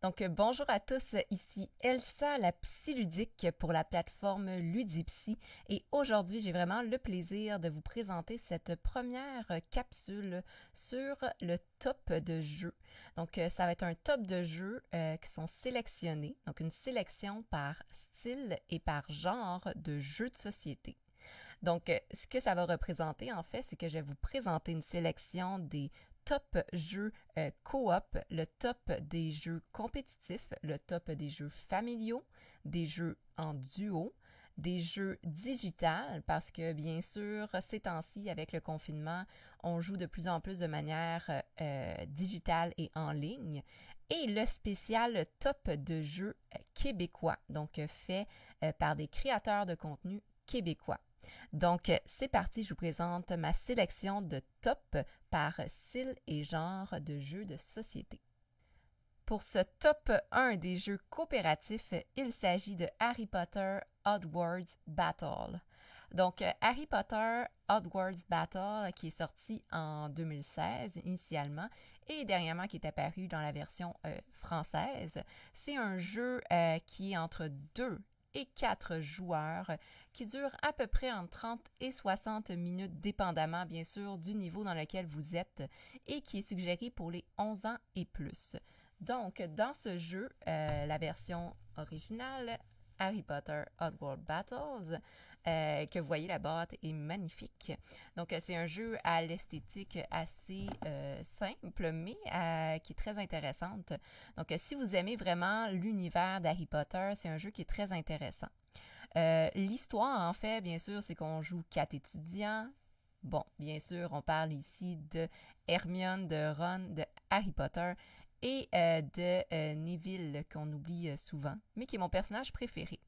Donc, bonjour à tous, ici Elsa, la psyludique pour la plateforme Ludipsy. Et aujourd'hui, j'ai vraiment le plaisir de vous présenter cette première capsule sur le top de jeux. Donc, ça va être un top de jeux qui sont sélectionnés, donc une sélection par style et par genre de jeux de société. Donc, ce que ça va représenter, en fait, c'est que je vais vous présenter une sélection des top jeux coop, le top des jeux compétitifs, le top des jeux familiaux, des jeux en duo, des jeux digitales, parce que bien sûr, ces temps-ci, avec le confinement, on joue de plus en plus de manière digitale et en ligne. Et le spécial top de jeux québécois, donc fait par des créateurs de contenu québécois. Donc, c'est parti, je vous présente ma sélection de top par style et genre de jeux de société. Pour ce top 1 des jeux coopératifs, il s'agit de Harry Potter Hogwarts Battle. Donc, Harry Potter Hogwarts Battle, qui est sorti en 2016 initialement et dernièrement qui est apparu dans la version française, c'est un jeu qui est entre 2 et 4 joueurs qui dure à peu près entre 30 et 60 minutes, dépendamment bien sûr du niveau dans lequel vous êtes et qui est suggéré pour les 11 ans et plus. Donc, dans ce jeu, la version originale, Harry Potter Hogwarts Battles, que vous voyez, la boîte est magnifique. Donc, c'est un jeu à l'esthétique assez simple, mais qui est très intéressante. Donc, si vous aimez vraiment l'univers d'Harry Potter, c'est un jeu qui est très intéressant. L'histoire, en fait, bien sûr, c'est qu'on joue 4 étudiants. Bon, bien sûr, on parle ici de Hermione, de Ron, de Harry Potter et de Neville, qu'on oublie souvent, mais qui est mon personnage préféré.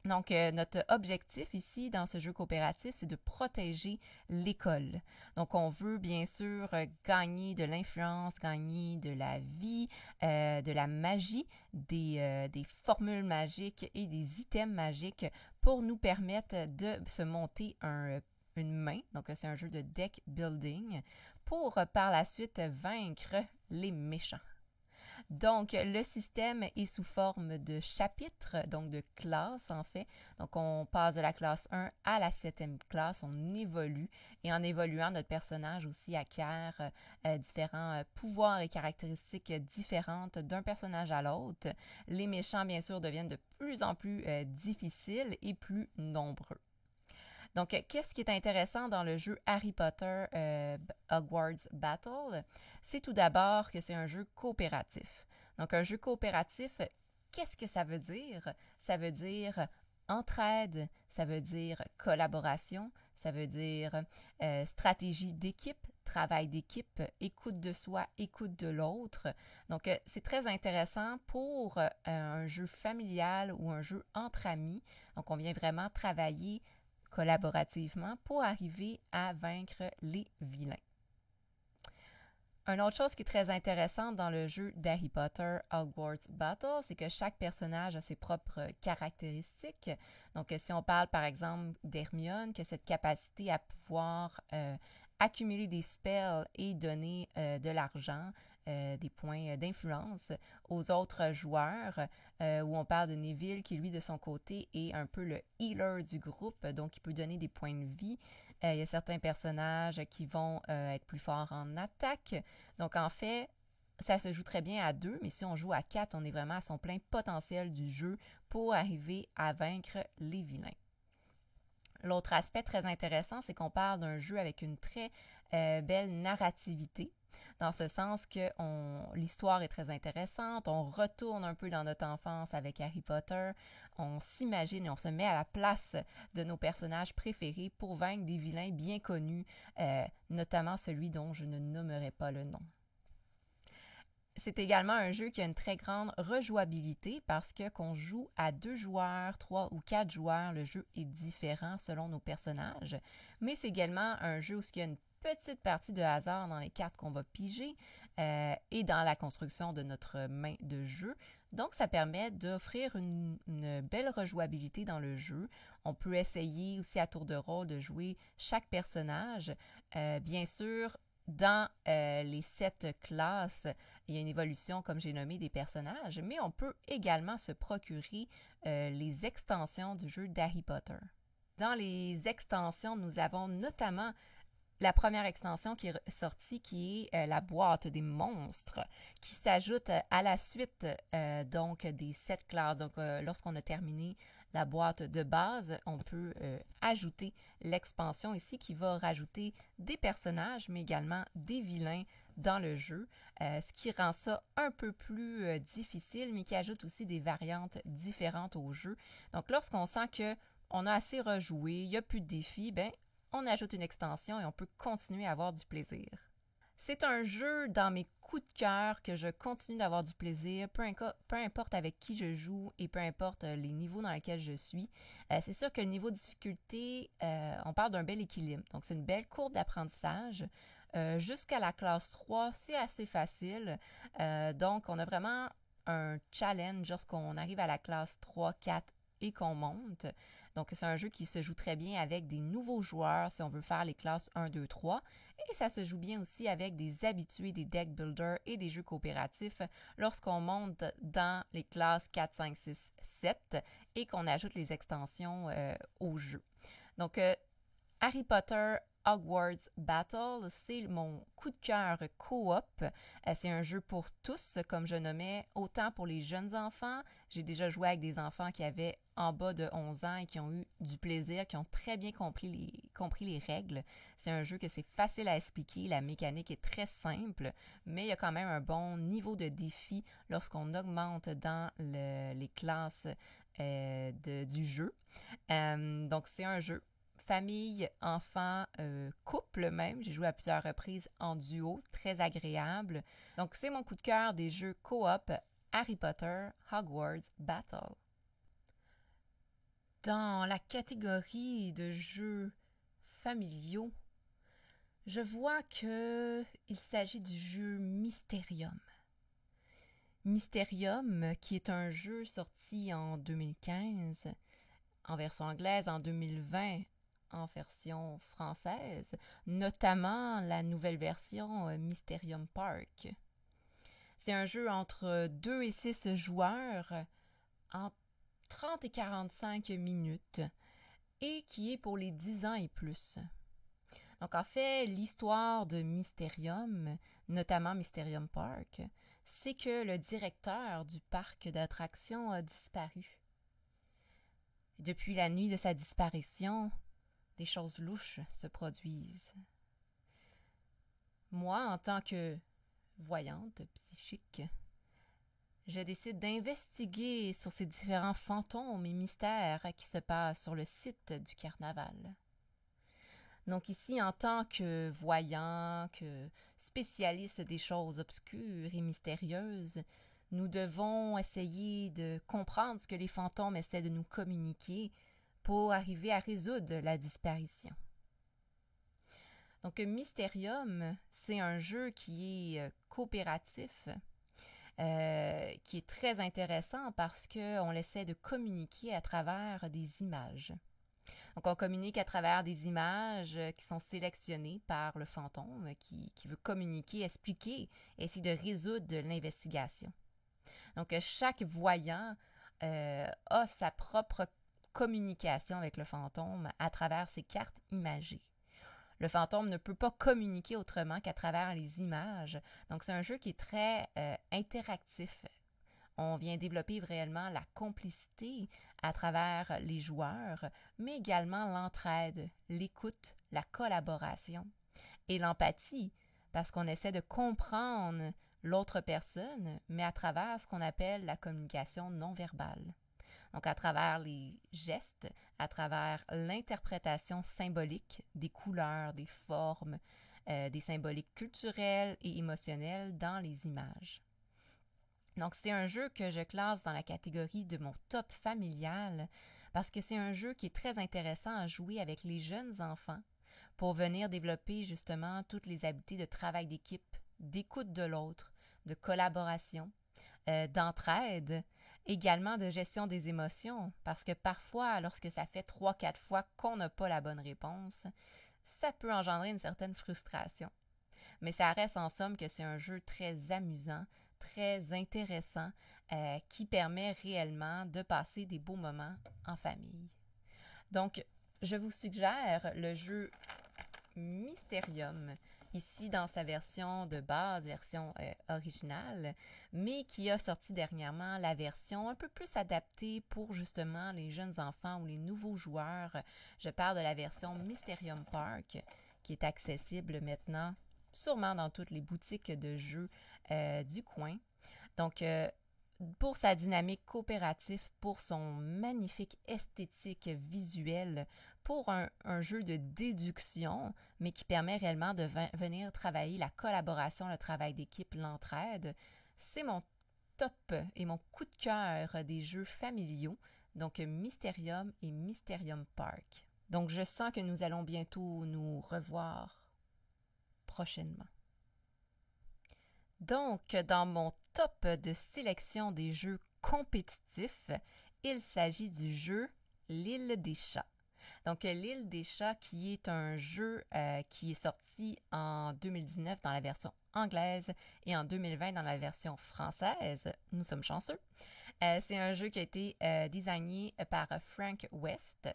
Donc, notre objectif ici, dans ce jeu coopératif, c'est de protéger l'école. Donc, on veut bien sûr gagner de l'influence, gagner de la vie, de la magie, des formules magiques et des items magiques pour nous permettre de se monter une main. Donc, c'est un jeu de deck building pour par la suite vaincre les méchants. Donc, le système est sous forme de chapitres, donc de classes en fait. Donc, on passe de la classe 1 à la 7e classe, on évolue et en évoluant, notre personnage aussi acquiert différents pouvoirs et caractéristiques différentes d'un personnage à l'autre. Les méchants, bien sûr, deviennent de plus en plus difficiles et plus nombreux. Donc, qu'est-ce qui est intéressant dans le jeu Harry Potter Hogwarts Battle? C'est tout d'abord que c'est un jeu coopératif. Donc, un jeu coopératif, qu'est-ce que ça veut dire? Ça veut dire entraide, ça veut dire collaboration, ça veut dire stratégie d'équipe, travail d'équipe, écoute de soi, écoute de l'autre. Donc, c'est très intéressant pour un jeu familial ou un jeu entre amis. Donc, on vient vraiment travailler collaborativement pour arriver à vaincre les vilains. Une autre chose qui est très intéressante dans le jeu d'Harry Potter Hogwarts Battle, c'est que chaque personnage a ses propres caractéristiques. Donc, si on parle par exemple d'Hermione, qui a cette capacité à pouvoir accumuler des spells et donner de l'argent, des points d'influence aux autres joueurs, où on parle de Neville qui, lui, de son côté, est un peu le healer du groupe, donc il peut donner des points de vie. Il y a certains personnages qui vont être plus forts en attaque. Donc, en fait, ça se joue très bien à 2, mais si on joue à 4, on est vraiment à son plein potentiel du jeu pour arriver à vaincre les vilains. L'autre aspect très intéressant, c'est qu'on parle d'un jeu avec une très belle narrativité, dans ce sens que l'histoire est très intéressante, on retourne un peu dans notre enfance avec Harry Potter, on s'imagine et on se met à la place de nos personnages préférés pour vaincre des vilains bien connus, notamment celui dont je ne nommerai pas le nom. C'est également un jeu qui a une très grande rejouabilité parce que qu'on joue à 2 joueurs, 3 ou 4 joueurs, le jeu est différent selon nos personnages. Mais c'est également un jeu où il y a une petite partie de hasard dans les cartes qu'on va piger et dans la construction de notre main de jeu. Donc, ça permet d'offrir une belle rejouabilité dans le jeu. On peut essayer aussi à tour de rôle de jouer chaque personnage. Bien sûr, dans les 7 classes, il y a une évolution, comme j'ai nommé, des personnages, mais on peut également se procurer les extensions du jeu d'Harry Potter. Dans les extensions, nous avons notamment la première extension qui est sortie, qui est la boîte des monstres, qui s'ajoute à la suite donc des 7 classes. Donc, lorsqu'on a terminé la boîte de base, on peut ajouter l'expansion ici qui va rajouter des personnages, mais également des vilains dans le jeu, ce qui rend ça un peu plus difficile, mais qui ajoute aussi des variantes différentes au jeu. Donc, lorsqu'on sent que on a assez rejoué, il n'y a plus de défis, ben on ajoute une extension et on peut continuer à avoir du plaisir. C'est un jeu dans mes coups de cœur que je continue d'avoir du plaisir, peu importe avec qui je joue et peu importe les niveaux dans lesquels je suis. C'est sûr que le niveau de difficulté, on parle d'un bel équilibre. Donc, c'est une belle courbe d'apprentissage. Jusqu'à la classe 3, c'est assez facile. Donc, on a vraiment un challenge lorsqu'on arrive à la classe 3, 4 et qu'on monte. Donc, c'est un jeu qui se joue très bien avec des nouveaux joueurs si on veut faire les classes 1, 2, 3. Et ça se joue bien aussi avec des habitués, des deck builders et des jeux coopératifs lorsqu'on monte dans les classes 4, 5, 6, 7 et qu'on ajoute les extensions au jeu. Donc, Harry Potter Hogwarts Battle, c'est mon coup de cœur coop. C'est un jeu pour tous, comme je nommais, autant pour les jeunes enfants. J'ai déjà joué avec des enfants qui avaient en bas de 11 ans et qui ont eu du plaisir, qui ont très bien compris les règles. C'est un jeu que c'est facile à expliquer, la mécanique est très simple, mais il y a quand même un bon niveau de défi lorsqu'on augmente dans les classes du jeu. Donc, c'est un jeu famille, enfant, couple même. J'ai joué à plusieurs reprises en duo, très agréable. Donc, c'est mon coup de cœur des jeux coop Harry Potter Hogwarts Battle. Dans la catégorie de jeux familiaux, je vois qu'il s'agit du jeu Mysterium. Mysterium, qui est un jeu sorti en 2015, en version anglaise en 2020, en version française, notamment la nouvelle version Mysterium Park. C'est un jeu entre 2 et 6 joueurs en 30 et 45 minutes et qui est pour les 10 ans et plus. Donc en fait, l'histoire de Mysterium, notamment Mysterium Park, c'est que le directeur du parc d'attractions a disparu. Depuis la nuit de sa disparition, des choses louches se produisent. Moi, en tant que voyante psychique, je décide d'investiguer sur ces différents fantômes et mystères qui se passent sur le site du carnaval. Donc ici, en tant que voyant, que spécialiste des choses obscures et mystérieuses, nous devons essayer de comprendre ce que les fantômes essaient de nous communiquer pour arriver à résoudre la disparition. Donc, Mysterium, c'est un jeu qui est coopératif, qui est très intéressant parce qu'on essaie de communiquer à travers des images. Donc, on communique à travers des images qui sont sélectionnées par le fantôme qui veut communiquer, expliquer, essayer de résoudre l'investigation. Donc, chaque voyant a sa propre communication avec le fantôme à travers ses cartes imagées. Le fantôme ne peut pas communiquer autrement qu'à travers les images. Donc, c'est un jeu qui est très interactif. On vient développer réellement la complicité à travers les joueurs, mais également l'entraide, l'écoute, la collaboration et l'empathie, parce qu'on essaie de comprendre l'autre personne, mais à travers ce qu'on appelle la communication non verbale. Donc, à travers les gestes, à travers l'interprétation symbolique des couleurs, des formes, des symboliques culturelles et émotionnelles dans les images. Donc, c'est un jeu que je classe dans la catégorie de mon top familial parce que c'est un jeu qui est très intéressant à jouer avec les jeunes enfants pour venir développer justement toutes les habiletés de travail d'équipe, d'écoute de l'autre, de collaboration, d'entraide, également de gestion des émotions, parce que parfois, lorsque ça fait 3-4 fois qu'on n'a pas la bonne réponse, ça peut engendrer une certaine frustration. Mais ça reste en somme que c'est un jeu très amusant, très intéressant, qui permet réellement de passer des beaux moments en famille. Donc, je vous suggère le jeu Mysterium, ici dans sa version de base, version originale, mais qui a sorti dernièrement la version un peu plus adaptée pour justement les jeunes enfants ou les nouveaux joueurs. Je parle de la version Mysterium Park, qui est accessible maintenant sûrement dans toutes les boutiques de jeux du coin. Donc, pour sa dynamique coopérative, pour son magnifique esthétique visuelle, pour un jeu de déduction, mais qui permet réellement de venir travailler la collaboration, le travail d'équipe, l'entraide. C'est mon top et mon coup de cœur des jeux familiaux, donc Mysterium et Mysterium Park. Donc je sens que nous allons bientôt nous revoir prochainement. Donc, dans mon top de sélection des jeux compétitifs, il s'agit du jeu L'Île des Chats. Donc, L'Île des Chats, qui est un jeu qui est sorti en 2019 dans la version anglaise et en 2020 dans la version française. Nous sommes chanceux. C'est un jeu qui a été designé par Frank West.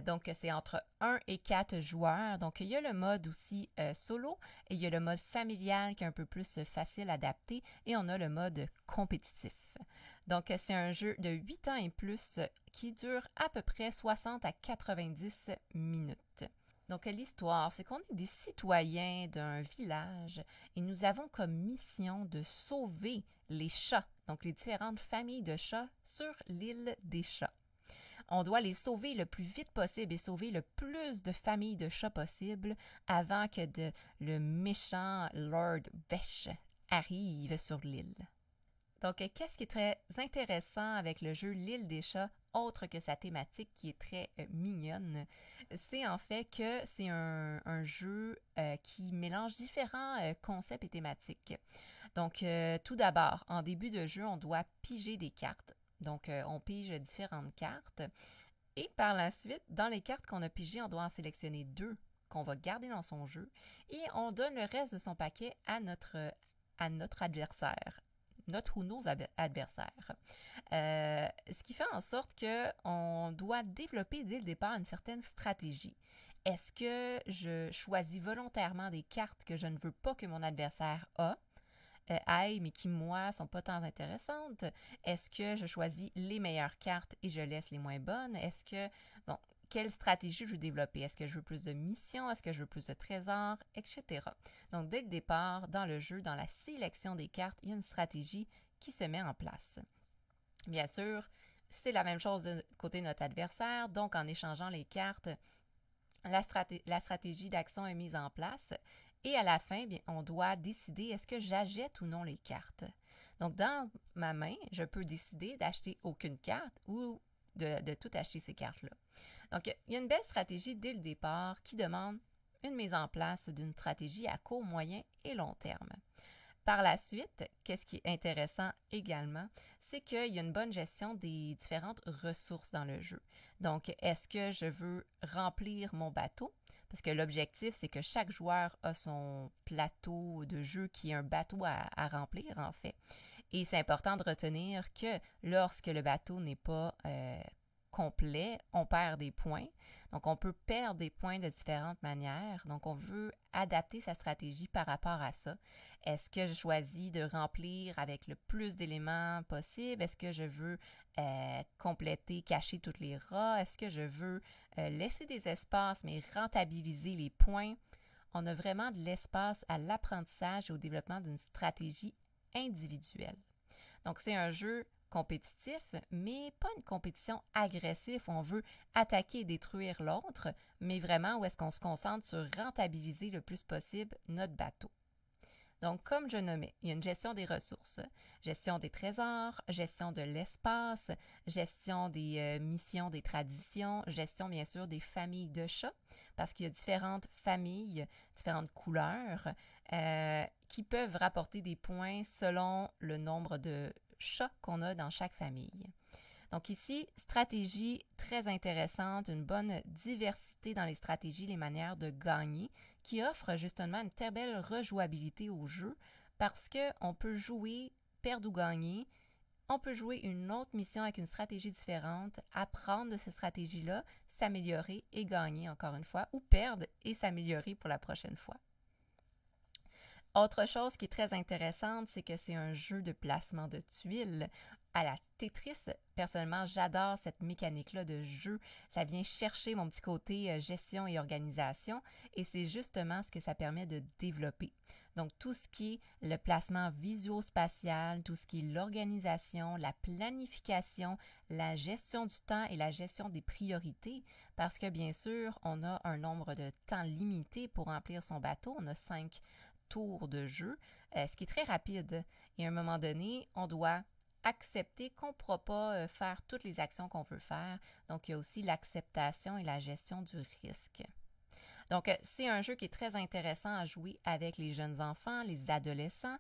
Donc, c'est entre 1 et 4 joueurs. Donc, il y a le mode aussi solo et il y a le mode familial qui est un peu plus facile à adapter et on a le mode compétitif. Donc, c'est un jeu de 8 ans et plus qui dure à peu près 60 à 90 minutes. Donc, l'histoire, c'est qu'on est des citoyens d'un village et nous avons comme mission de sauver les chats, donc les différentes familles de chats sur l'île des chats. On doit les sauver le plus vite possible et sauver le plus de familles de chats possible avant que le méchant Lord Vesh arrive sur l'île. Donc, qu'est-ce qui est très intéressant avec le jeu L'Île des Chats, autre que sa thématique qui est très mignonne, c'est en fait que c'est un jeu qui mélange différents concepts et thématiques. Donc, tout d'abord, en début de jeu, on doit piger des cartes. Donc, on pige différentes cartes. Et par la suite, dans les cartes qu'on a pigées, on doit en sélectionner 2 qu'on va garder dans son jeu. Et on donne le reste de son paquet à notre adversaire. Notre ou nos adversaires. Ce qui fait en sorte qu'on doit développer dès le départ une certaine stratégie. Est-ce que je choisis volontairement des cartes que je ne veux pas que mon adversaire aille, mais qui, moi, sont pas tant intéressantes? Est-ce que je choisis les meilleures cartes et je laisse les moins bonnes? Est-ce que, quelle stratégie je veux développer? Est-ce que je veux plus de missions? Est-ce que je veux plus de trésors? Etc. Donc, dès le départ, dans le jeu, dans la sélection des cartes, il y a une stratégie qui se met en place. Bien sûr, c'est la même chose de côté de notre adversaire. Donc, en échangeant les cartes, la stratégie d'action est mise en place. Et à la fin, bien, on doit décider est-ce que j'achète ou non les cartes. Donc, dans ma main, je peux décider d'acheter aucune carte ou de tout acheter ces cartes-là. Donc, il y a une belle stratégie dès le départ qui demande une mise en place d'une stratégie à court, moyen et long terme. Par la suite, qu'est-ce qui est intéressant également, c'est qu'il y a une bonne gestion des différentes ressources dans le jeu. Donc, est-ce que je veux remplir mon bateau? Parce que l'objectif, c'est que chaque joueur a son plateau de jeu qui est un bateau à remplir, en fait. Et c'est important de retenir que lorsque le bateau n'est pas complet, on perd des points. Donc, on peut perdre des points de différentes manières. Donc, on veut adapter sa stratégie par rapport à ça. Est-ce que je choisis de remplir avec le plus d'éléments possible? Est-ce que je veux compléter, cacher tous les rats? Est-ce que je veux laisser des espaces, mais rentabiliser les points? On a vraiment de l'espace à l'apprentissage et au développement d'une stratégie individuelle. Donc, c'est un jeu compétitif, mais pas une compétition agressive où on veut attaquer et détruire l'autre, mais vraiment où est-ce qu'on se concentre sur rentabiliser le plus possible notre bateau. Donc, comme je nommais, il y a une gestion des ressources, gestion des trésors, gestion de l'espace, gestion des missions, des traditions, gestion bien sûr des familles de chats, parce qu'il y a différentes familles, différentes couleurs qui peuvent rapporter des points selon le nombre de chats qu'on a dans chaque famille. Donc ici, stratégie très intéressante, une bonne diversité dans les stratégies, les manières de gagner, qui offre justement une très belle rejouabilité au jeu parce qu'on peut jouer, perdre ou gagner. On peut jouer une autre mission avec une stratégie différente, apprendre de cette stratégie-là, s'améliorer et gagner encore une fois, ou perdre et s'améliorer pour la prochaine fois. Autre chose qui est très intéressante, c'est que c'est un jeu de placement de tuiles à la Tetris. Personnellement, j'adore cette mécanique-là de jeu. Ça vient chercher mon petit côté gestion et organisation et c'est justement ce que ça permet de développer. Donc, tout ce qui est le placement visuo-spatial, tout ce qui est l'organisation, la planification, la gestion du temps et la gestion des priorités, parce que bien sûr, on a un nombre de temps limité pour remplir son bateau. On a 5 tours de jeu, ce qui est très rapide. Et à un moment donné, on doit accepter qu'on ne pourra pas faire toutes les actions qu'on veut faire. Donc, il y a aussi l'acceptation et la gestion du risque. Donc, c'est un jeu qui est très intéressant à jouer avec les jeunes enfants, les adolescents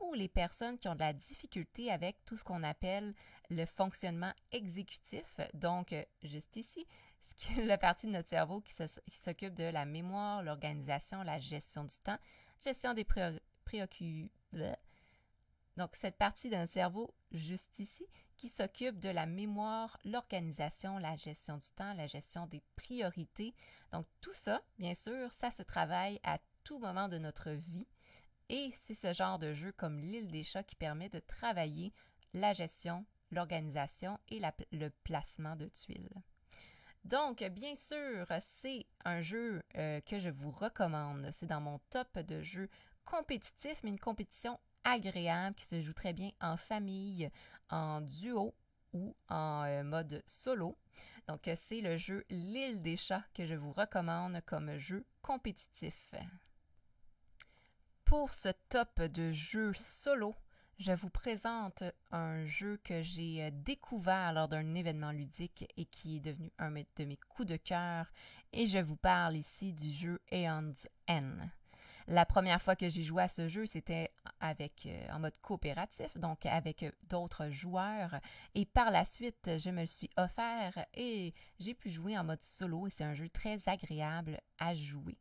ou les personnes qui ont de la difficulté avec tout ce qu'on appelle le fonctionnement exécutif. Donc, juste ici, la partie de notre cerveau qui s'occupe de la mémoire, l'organisation, la gestion du temps, gestion des préoccupations. Donc, cette partie de notre cerveau, juste ici, qui s'occupe de la mémoire, l'organisation, la gestion du temps, la gestion des priorités. Donc, tout ça, bien sûr, ça se travaille à tout moment de notre vie. Et c'est ce genre de jeu comme l'île des chats qui permet de travailler la gestion, l'organisation et le placement de tuiles. Donc, bien sûr, c'est un jeu que je vous recommande. C'est dans mon top de jeux compétitifs, mais une compétition agréable qui se joue très bien en famille, en duo ou en mode solo. Donc, c'est le jeu L'île des chats que je vous recommande comme jeu compétitif. Pour ce top de jeux solo, je vous présente un jeu que j'ai découvert lors d'un événement ludique et qui est devenu un de mes coups de cœur. Et je vous parle ici du jeu Aeon's End. La première fois que j'ai joué à ce jeu, c'était en mode coopératif, donc avec d'autres joueurs. Et par la suite, je me le suis offert et j'ai pu jouer en mode solo. Et c'est un jeu très agréable à jouer.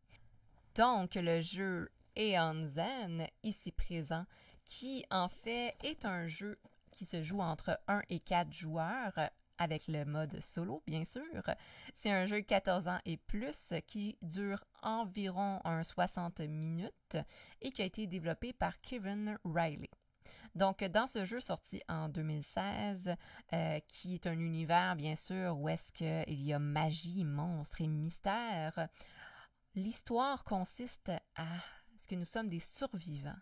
Donc, le jeu Aeon's End, ici présent, qui en fait est un jeu qui se joue entre 1 et 4 joueurs avec le mode solo, bien sûr. C'est un jeu 14 ans et plus qui dure environ 60 minutes et qui a été développé par Kevin Riley. Donc, dans ce jeu sorti en 2016, qui est un univers, bien sûr, où est-ce qu'il y a magie, monstres et mystères, l'histoire consiste à ce que nous sommes des survivants.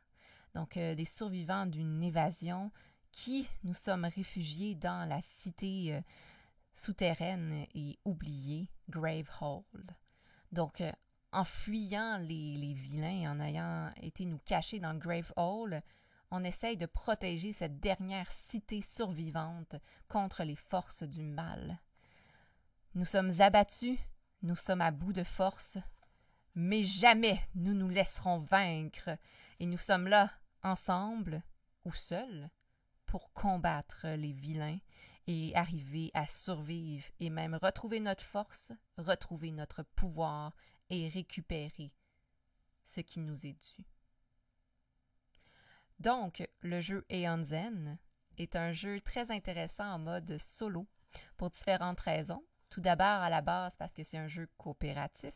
Donc, des survivants d'une évasion qui nous sommes réfugiés dans la cité souterraine et oubliée, Gravehold. Donc, en fuyant les vilains, en ayant été nous cacher dans Gravehold, on essaye de protéger cette dernière cité survivante contre les forces du mal. Nous sommes abattus, nous sommes à bout de force, mais jamais nous nous laisserons vaincre et nous sommes là, ensemble ou seuls, pour combattre les vilains et arriver à survivre et même retrouver notre force, retrouver notre pouvoir et récupérer ce qui nous est dû. Donc, le jeu Aeon's End est un jeu très intéressant en mode solo pour différentes raisons. Tout d'abord, à la base, parce que c'est un jeu coopératif.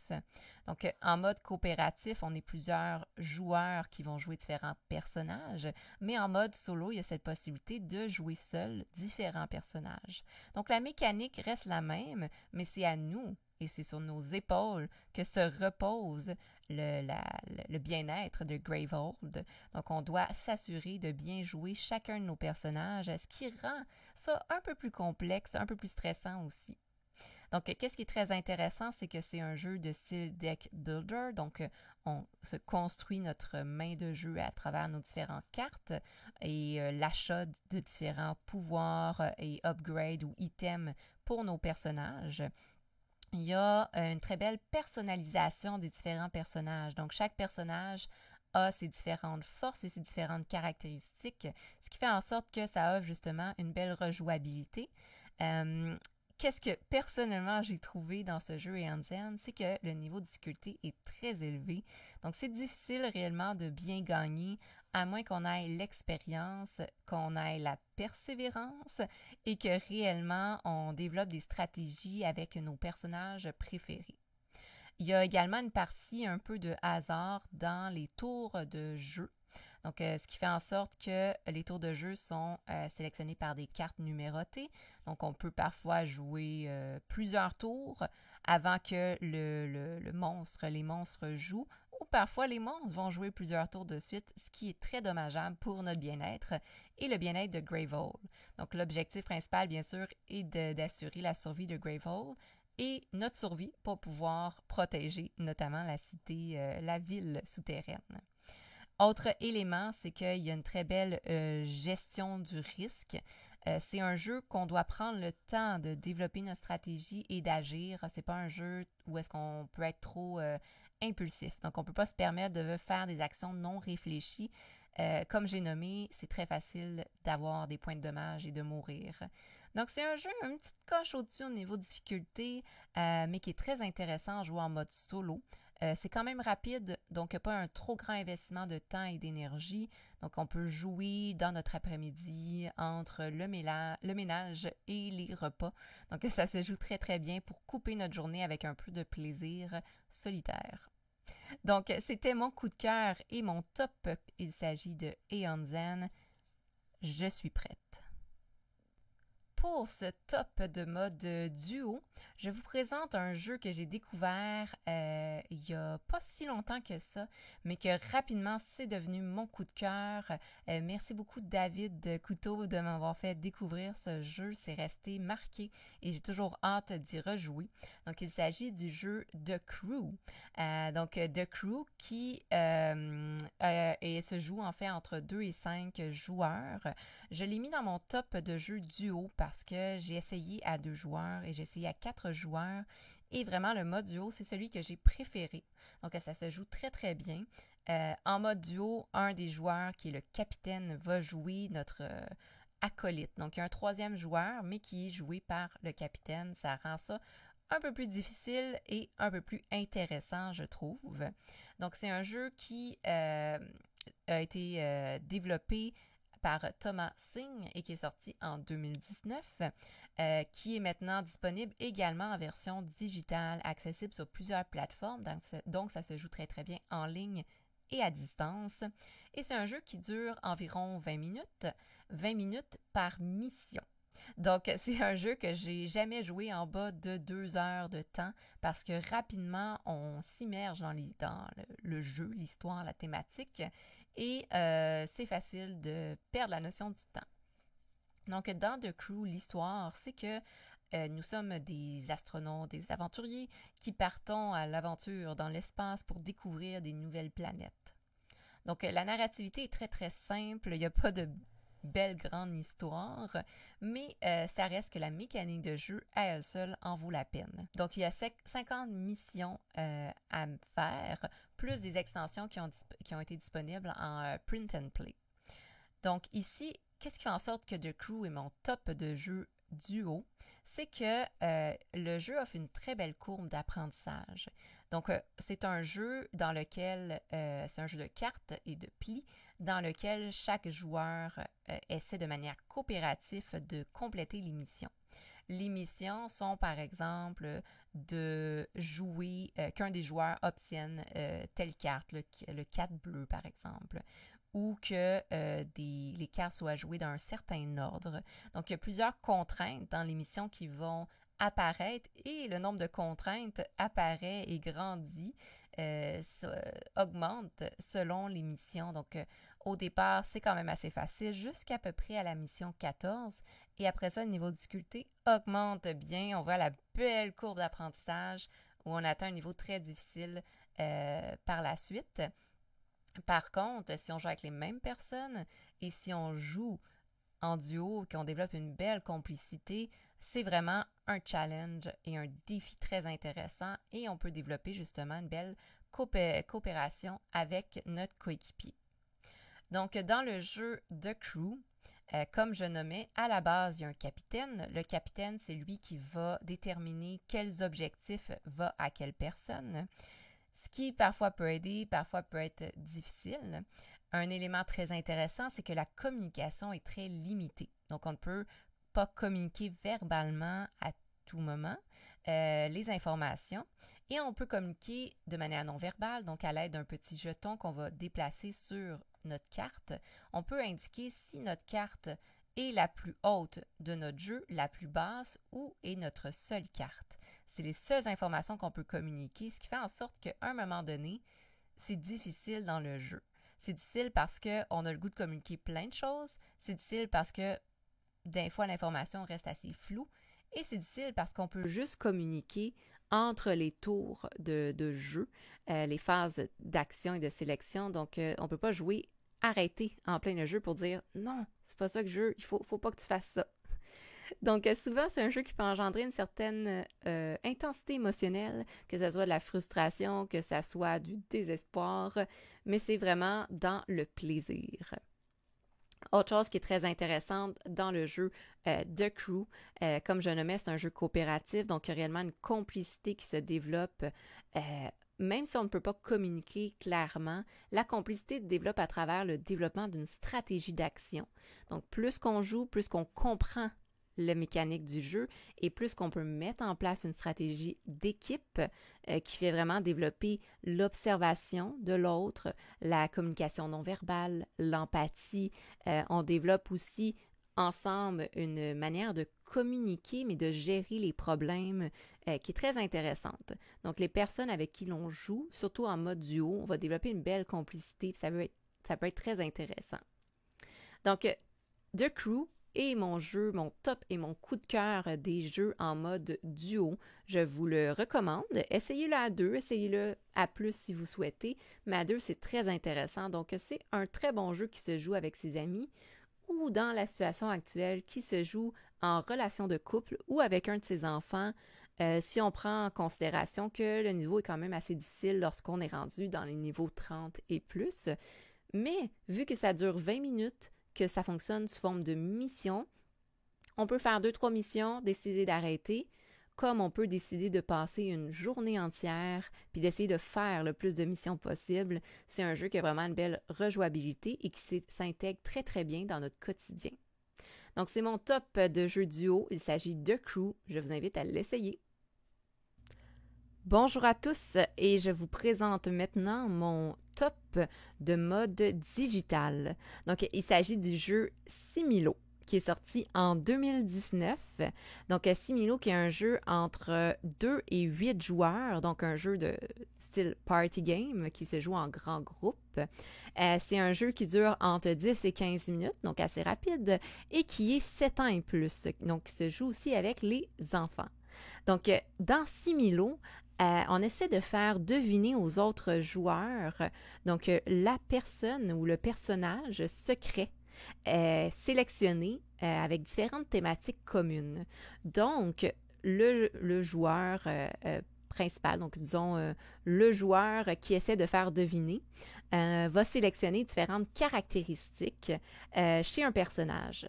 Donc, en mode coopératif, on est plusieurs joueurs qui vont jouer différents personnages, mais en mode solo, il y a cette possibilité de jouer seul différents personnages. Donc, la mécanique reste la même, mais c'est à nous et c'est sur nos épaules que se repose le bien-être de Gravehold. Donc, on doit s'assurer de bien jouer chacun de nos personnages, ce qui rend ça un peu plus complexe, un peu plus stressant aussi. Donc, qu'est-ce qui est très intéressant, c'est que c'est un jeu de style deck builder. Donc, on se construit notre main de jeu à travers nos différentes cartes et l'achat de différents pouvoirs et upgrades ou items pour nos personnages. Il y a une très belle personnalisation des différents personnages. Donc, chaque personnage a ses différentes forces et ses différentes caractéristiques, ce qui fait en sorte que ça offre justement une belle rejouabilité. Qu'est-ce que personnellement j'ai trouvé dans ce jeu Aeon Zen, c'est que le niveau de difficulté est très élevé. Donc c'est difficile réellement de bien gagner à moins qu'on ait l'expérience, qu'on ait la persévérance et que réellement on développe des stratégies avec nos personnages préférés. Il y a également une partie un peu de hasard dans les tours de jeu. Donc, ce qui fait en sorte que les tours de jeu sont sélectionnés par des cartes numérotées. Donc, on peut parfois jouer plusieurs tours avant que les monstres jouent. Ou parfois, les monstres vont jouer plusieurs tours de suite, ce qui est très dommageable pour notre bien-être et le bien-être de Gravehold. Donc, l'objectif principal, bien sûr, est d'assurer la survie de Gravehold et notre survie pour pouvoir protéger notamment la cité, la ville souterraine. Autre élément, c'est qu'il y a une très belle gestion du risque. C'est un jeu qu'on doit prendre le temps de développer notre stratégie et d'agir. C'est pas un jeu où est-ce qu'on peut être trop impulsif. Donc, on peut pas se permettre de faire des actions non réfléchies. Comme j'ai nommé, c'est très facile d'avoir des points de dommage et de mourir. Donc, c'est un jeu une petite coche au-dessus au niveau de difficulté, mais qui est très intéressant à jouer en mode solo. C'est quand même rapide, donc pas un trop grand investissement de temps et d'énergie. Donc, on peut jouer dans notre après-midi entre le ménage et les repas. Donc, ça se joue très, très bien pour couper notre journée avec un peu de plaisir solitaire. Donc, c'était mon coup de cœur et mon top. Il s'agit de Aeon Zen. Je suis prête. Pour ce top de mode duo, je vous présente un jeu que j'ai découvert il n'y a pas si longtemps que ça, mais que rapidement c'est devenu mon coup de cœur. Merci beaucoup David Couteau de m'avoir fait découvrir ce jeu, c'est resté marqué et j'ai toujours hâte d'y rejouer. Donc il s'agit du jeu The Crew. The Crew qui se joue en fait entre 2 et 5 joueurs. Je l'ai mis dans mon top de jeux duo parce que j'ai essayé à 2 joueurs et j'ai essayé à 4 joueurs. Et vraiment, le mode duo, c'est celui que j'ai préféré. Donc, ça se joue très, très bien. En mode duo, un des joueurs, qui est le capitaine, va jouer notre acolyte. Donc, il y a un troisième joueur, mais qui est joué par le capitaine. Ça rend ça un peu plus difficile et un peu plus intéressant, je trouve. Donc, c'est un jeu qui a été développé par Thomas Singh et qui est sorti en 2019, qui est maintenant disponible également en version digitale, accessible sur plusieurs plateformes, donc ça se joue très très bien en ligne et à distance. Et c'est un jeu qui dure environ 20 minutes par mission. Donc, c'est un jeu que j'ai jamais joué en bas de 2 heures de temps parce que rapidement, on s'immerge dans le jeu, l'histoire, la thématique et c'est facile de perdre la notion du temps. Donc, dans The Crew, l'histoire, c'est que nous sommes des astronautes, des aventuriers qui partons à l'aventure dans l'espace pour découvrir des nouvelles planètes. Donc, la narrativité est très, très simple. Il n'y a pas de belle grande histoire, mais ça reste que la mécanique de jeu à elle seule en vaut la peine. Donc, il y a 50 missions à faire, plus des extensions qui ont été disponibles en print and play. Donc, ici, qu'est-ce qui fait en sorte que The Crew est mon top de jeu duo? C'est que le jeu offre une très belle courbe d'apprentissage. Donc, c'est un jeu dans lequel, c'est un jeu de cartes et de plis, dans lequel chaque joueur essaie de manière coopérative de compléter les missions. Les missions sont, par exemple, de jouer, qu'un des joueurs obtienne telle carte, le 4 bleu, par exemple, ou que les cartes soient jouées dans un certain ordre. Donc, il y a plusieurs contraintes dans les missions qui vont apparaître et le nombre de contraintes apparaît et grandit, augmente selon les missions. Donc, au départ, c'est quand même assez facile jusqu'à peu près à la mission 14. Et après ça, le niveau de difficulté augmente bien. On voit la belle courbe d'apprentissage où on atteint un niveau très difficile par la suite. Par contre, si on joue avec les mêmes personnes et si on joue en duo, qu'on développe une belle complicité, c'est vraiment un challenge et un défi très intéressant et on peut développer justement une belle coopération avec notre coéquipier. Donc, dans le jeu The Crew, comme je nommais, à la base, il y a un capitaine. Le capitaine, c'est lui qui va déterminer quels objectifs va à quelle personne, ce qui parfois peut aider, parfois peut être difficile. Un élément très intéressant, c'est que la communication est très limitée. Donc, on ne peut pas communiquer verbalement à tout moment les informations et on peut communiquer de manière non verbale, donc à l'aide d'un petit jeton qu'on va déplacer sur notre carte. On peut indiquer si notre carte est la plus haute de notre jeu, la plus basse ou est notre seule carte. C'est les seules informations qu'on peut communiquer, ce qui fait en sorte qu'à un moment donné, c'est difficile dans le jeu. C'est difficile parce qu'on a le goût de communiquer plein de choses. C'est difficile parce que des fois, l'information reste assez floue. Et c'est difficile parce qu'on peut juste communiquer entre les tours de jeu, les phases d'action et de sélection. Donc, on ne peut pas jouer arrêter en plein jeu pour dire « Non, c'est pas ça que je veux, il faut pas que tu fasses ça ». Donc, souvent, c'est un jeu qui peut engendrer une certaine intensité émotionnelle, que ce soit de la frustration, que ce soit du désespoir, mais c'est vraiment dans le plaisir. Autre chose qui est très intéressante dans le jeu The Crew, comme je nommais, c'est un jeu coopératif, donc il y a réellement une complicité qui se développe. Même si on ne peut pas communiquer clairement, la complicité se développe à travers le développement d'une stratégie d'action. Donc, plus qu'on joue, plus qu'on comprend la mécanique du jeu et plus qu'on peut mettre en place une stratégie d'équipe qui fait vraiment développer l'observation de l'autre, la communication non verbale, l'empathie. On développe aussi ensemble une manière de communiquer, mais de gérer les problèmes qui est très intéressante. Donc, les personnes avec qui l'on joue, surtout en mode duo, on va développer une belle complicité, ça peut être très intéressant. Donc, The Crew est mon jeu, mon top et mon coup de cœur des jeux en mode duo. Je vous le recommande. Essayez-le à 2, essayez-le à plus si vous souhaitez, mais à 2, c'est très intéressant. Donc, c'est un très bon jeu qui se joue avec ses amis ou dans la situation actuelle qui se joue en relation de couple ou avec un de ses enfants, si on prend en considération que le niveau est quand même assez difficile lorsqu'on est rendu dans les niveaux 30 et plus. Mais vu que ça dure 20 minutes, que ça fonctionne sous forme de mission, on peut faire 2-3 missions, décider d'arrêter, comme on peut décider de passer une journée entière puis d'essayer de faire le plus de missions possible. C'est un jeu qui a vraiment une belle rejouabilité et qui s'intègre très très bien dans notre quotidien. Donc c'est mon top de jeux duo, il s'agit de Crew, je vous invite à l'essayer. Bonjour à tous et je vous présente maintenant mon top de mode digital. Donc il s'agit du jeu Similo qui est sorti en 2019. Donc Similo qui est un jeu entre 2 et 8 joueurs, donc un jeu de style party game qui se joue en grand groupe. C'est un jeu qui dure entre 10 et 15 minutes, donc assez rapide, et qui est 7 ans et plus, donc qui se joue aussi avec les enfants. Donc dans Similo, on essaie de faire deviner aux autres joueurs, donc la personne ou le personnage secret sélectionné avec différentes thématiques communes. Donc, le joueur principal, donc disons le joueur qui essaie de faire deviner, va sélectionner différentes caractéristiques chez un personnage.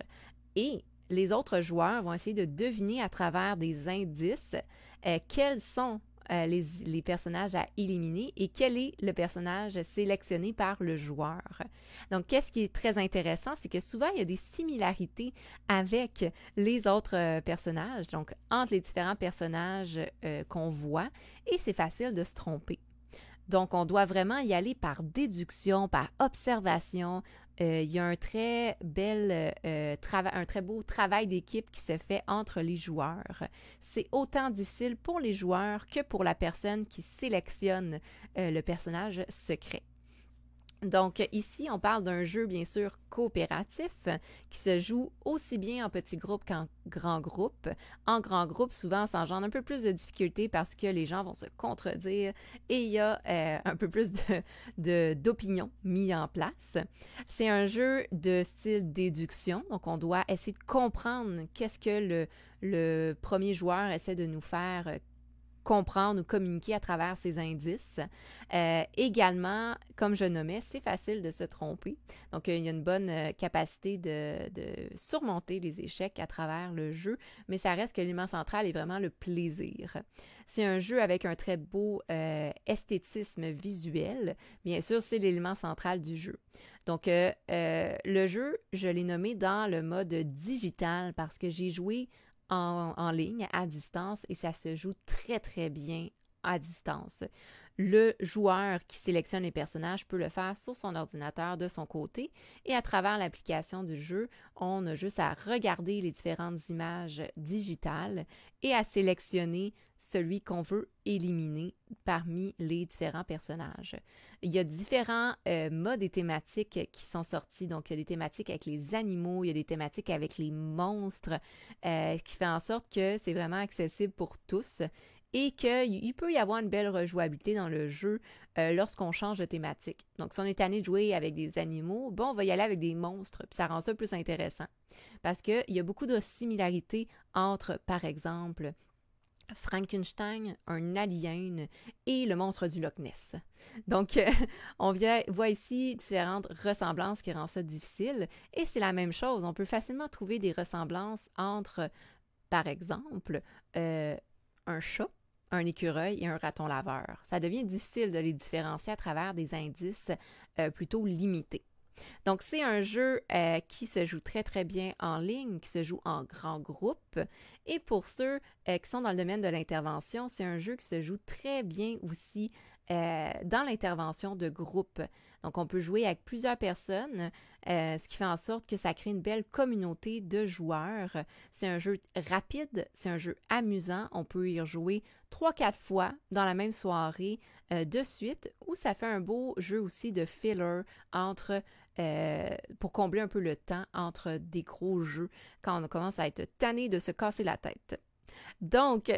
Et les autres joueurs vont essayer de deviner à travers des indices quels sont les personnages à éliminer et quel est le personnage sélectionné par le joueur. Donc, qu'est-ce qui est très intéressant, c'est que souvent, il y a des similarités avec les autres personnages, donc entre les différents personnages qu'on voit, et c'est facile de se tromper. Donc, on doit vraiment y aller par déduction, par observation. Il y a un très beau travail d'équipe qui se fait entre les joueurs. C'est autant difficile pour les joueurs que pour la personne qui sélectionne le personnage secret. Donc ici, on parle d'un jeu bien sûr coopératif qui se joue aussi bien en petits groupes qu'en grands groupes. En grand groupe, souvent, ça engendre un peu plus de difficultés parce que les gens vont se contredire et il y a un peu plus d'opinions mis en place. C'est un jeu de style déduction, donc on doit essayer de comprendre qu'est-ce que le premier joueur essaie de nous faire comprendre ou communiquer à travers ces indices. Également, comme je nommais, c'est facile de se tromper. Donc, il y a une bonne capacité de surmonter les échecs à travers le jeu, mais ça reste que l'élément central est vraiment le plaisir. C'est un jeu avec un très beau esthétisme visuel. Bien sûr, c'est l'élément central du jeu. Donc, le jeu, je l'ai nommé dans le mode digital parce que j'ai joué en ligne, à distance, et ça se joue très, très bien à distance. Le joueur qui sélectionne les personnages peut le faire sur son ordinateur de son côté et à travers l'application du jeu, on a juste à regarder les différentes images digitales et à sélectionner celui qu'on veut éliminer parmi les différents personnages. Il y a différents modes et thématiques qui sont sortis. Donc, il y a des thématiques avec les animaux, il y a des thématiques avec les monstres, ce qui fait en sorte que c'est vraiment accessible pour tous et qu'il peut y avoir une belle rejouabilité dans le jeu lorsqu'on change de thématique. Donc, si on est tanné de jouer avec des animaux, bon, on va y aller avec des monstres, puis ça rend ça plus intéressant. Parce qu'il y a beaucoup de similarités entre, par exemple, Frankenstein, un alien et le monstre du Loch Ness. Donc, on voit ici différentes ressemblances qui rendent ça difficile. Et c'est la même chose, on peut facilement trouver des ressemblances entre, par exemple, un chat, un écureuil et un raton laveur. Ça devient difficile de les différencier à travers des indices plutôt limités. Donc, c'est un jeu qui se joue très, très bien en ligne, qui se joue en grand groupe. Et pour ceux qui sont dans le domaine de l'intervention, c'est un jeu qui se joue très bien aussi dans l'intervention de groupe. Donc, on peut jouer avec plusieurs personnes, ce qui fait en sorte que ça crée une belle communauté de joueurs. C'est un jeu rapide, c'est un jeu amusant. On peut y rejouer 3-4 fois dans la même soirée de suite, ou ça fait un beau jeu aussi de filler pour combler un peu le temps entre des gros jeux quand on commence à être tanné de se casser la tête. Donc,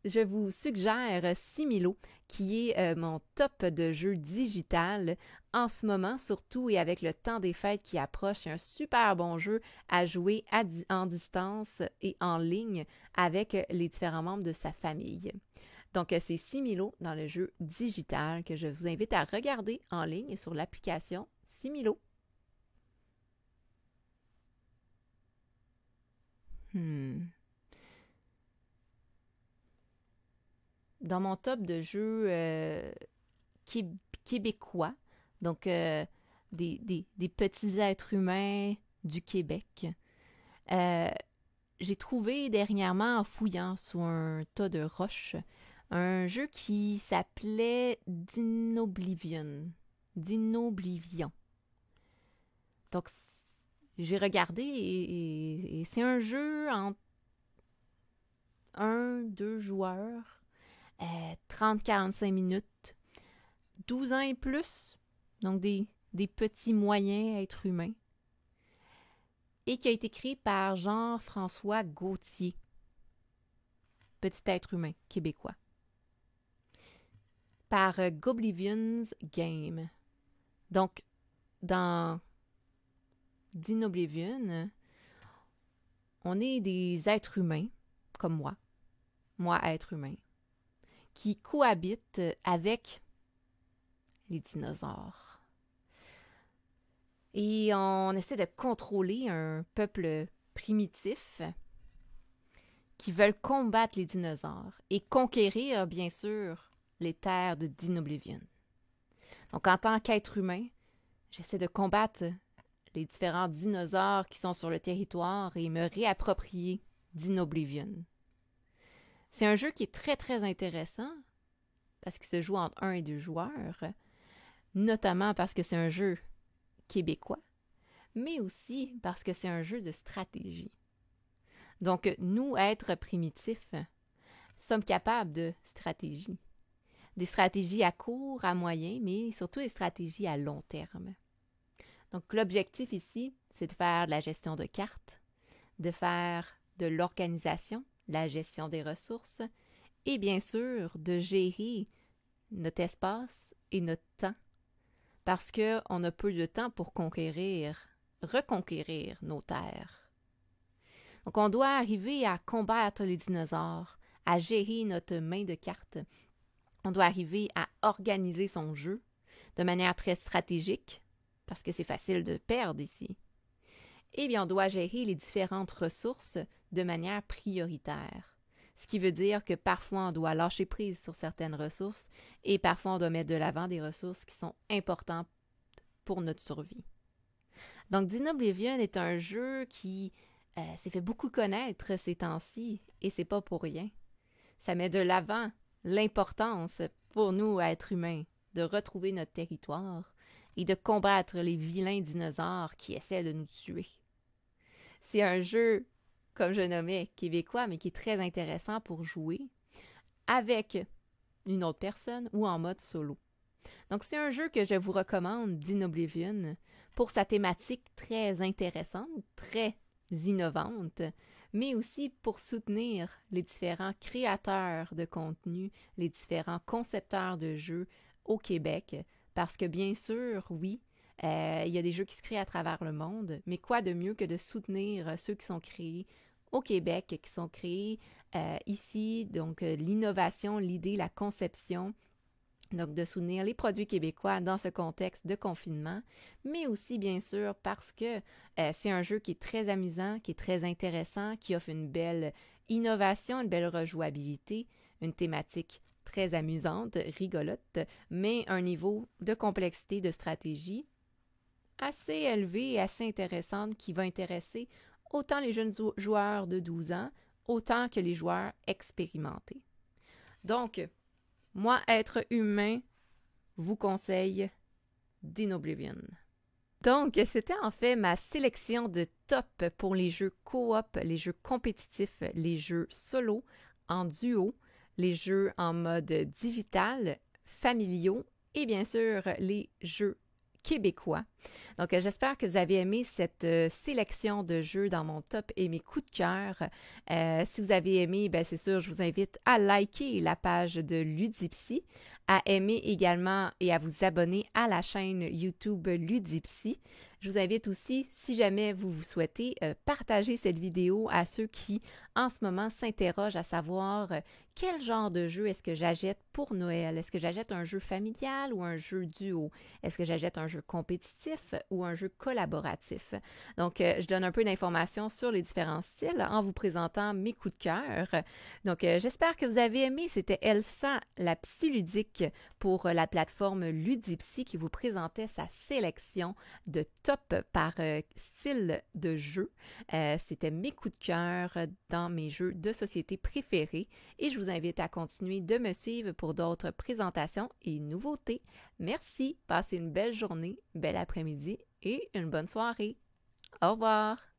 je vous suggère Similo, qui est mon top de jeu digital en ce moment, surtout et avec le temps des fêtes qui approche. C'est un super bon jeu à jouer en distance et en ligne avec les différents membres de sa famille. Donc, c'est Similo dans le jeu digital que je vous invite à regarder en ligne sur l'application Similo. Dans mon top de jeux québécois, donc des petits êtres humains du Québec, j'ai trouvé dernièrement en fouillant sous un tas de roches un jeu qui s'appelait Dinoblivion. Donc, j'ai regardé et c'est un jeu en 1-2 joueurs, 30-45 minutes, 12 ans et plus, donc des petits moyens êtres humains, et qui a été créé par Jean-François Gauthier, petit être humain québécois, par Goblivion's Game. Donc, dans Dinoblivion, on est des êtres humains, comme moi être humain, qui cohabitent avec les dinosaures. Et on essaie de contrôler un peuple primitif qui veulent combattre les dinosaures et conquérir, bien sûr, les terres de Dinoblivion. Donc, en tant qu'être humain, j'essaie de combattre les différents dinosaures qui sont sur le territoire et me réapproprier Dinoblivion. C'est un jeu qui est très, très intéressant parce qu'il se joue entre 1 et 2 joueurs, notamment parce que c'est un jeu québécois, mais aussi parce que c'est un jeu de stratégie. Donc, nous, êtres primitifs, sommes capables de stratégie. des stratégies à court, à moyen, mais surtout des stratégies à long terme. Donc, l'objectif ici, c'est de faire de la gestion de cartes, de faire de l'organisation, la gestion des ressources et bien sûr de gérer notre espace et notre temps parce qu'on a peu de temps pour reconquérir nos terres. Donc, on doit arriver à combattre les dinosaures, à gérer notre main de cartes. On doit arriver à organiser son jeu de manière très stratégique, parce que c'est facile de perdre ici. Et bien, on doit gérer les différentes ressources de manière prioritaire. Ce qui veut dire que parfois, on doit lâcher prise sur certaines ressources et parfois, on doit mettre de l'avant des ressources qui sont importantes pour notre survie. Donc, Dinoblivion est un jeu qui s'est fait beaucoup connaître ces temps-ci et c'est pas pour rien. Ça met de l'avant l'importance pour nous, êtres humains, de retrouver notre territoire et de combattre les vilains dinosaures qui essaient de nous tuer. C'est un jeu, comme je nommais, québécois, mais qui est très intéressant pour jouer avec une autre personne ou en mode solo. Donc, c'est un jeu que je vous recommande, Dinoblivion, pour sa thématique très intéressante, très innovante, mais aussi pour soutenir les différents créateurs de contenu, les différents concepteurs de jeux au Québec, parce que bien sûr, oui, il y a des jeux qui se créent à travers le monde, mais quoi de mieux que de soutenir ceux qui sont créés au Québec, qui sont créés ici, donc l'innovation, l'idée, la conception, donc de soutenir les produits québécois dans ce contexte de confinement, mais aussi bien sûr parce que c'est un jeu qui est très amusant, qui est très intéressant, qui offre une belle innovation, une belle rejouabilité, une thématique très amusante, rigolote, mais un niveau de complexité, de stratégie assez élevé et assez intéressante qui va intéresser autant les jeunes joueurs de 12 ans, autant que les joueurs expérimentés. Donc, moi, être humain, vous conseille Dinoblivion. Donc, c'était en fait ma sélection de top pour les jeux coop, les jeux compétitifs, les jeux solo, en duo, les jeux en mode digital, familiaux et bien sûr les jeux québécois. Donc, j'espère que vous avez aimé cette sélection de jeux dans mon top et mes coups de cœur. Si vous avez aimé, bien, c'est sûr, je vous invite à liker la page de Ludipsy, à aimer également et à vous abonner à la chaîne YouTube Ludipsy. Je vous invite aussi, si jamais vous souhaitez, partager cette vidéo à ceux qui, en ce moment, s'interrogent à savoir quel genre de jeu est-ce que j'achète pour Noël? Est-ce que j'achète un jeu familial ou un jeu duo? Est-ce que j'achète un jeu compétitif ou un jeu collaboratif? Donc, je donne un peu d'informations sur les différents styles en vous présentant mes coups de cœur. Donc, j'espère que vous avez aimé. C'était Elsa, la psyludique pour la plateforme Ludipsy qui vous présentait sa sélection de top par style de jeu. C'était mes coups de cœur dans mes jeux de société préférés et je vous invite à continuer de me suivre pour d'autres présentations et nouveautés. Merci, passez une belle journée, bel après-midi et une bonne soirée. Au revoir!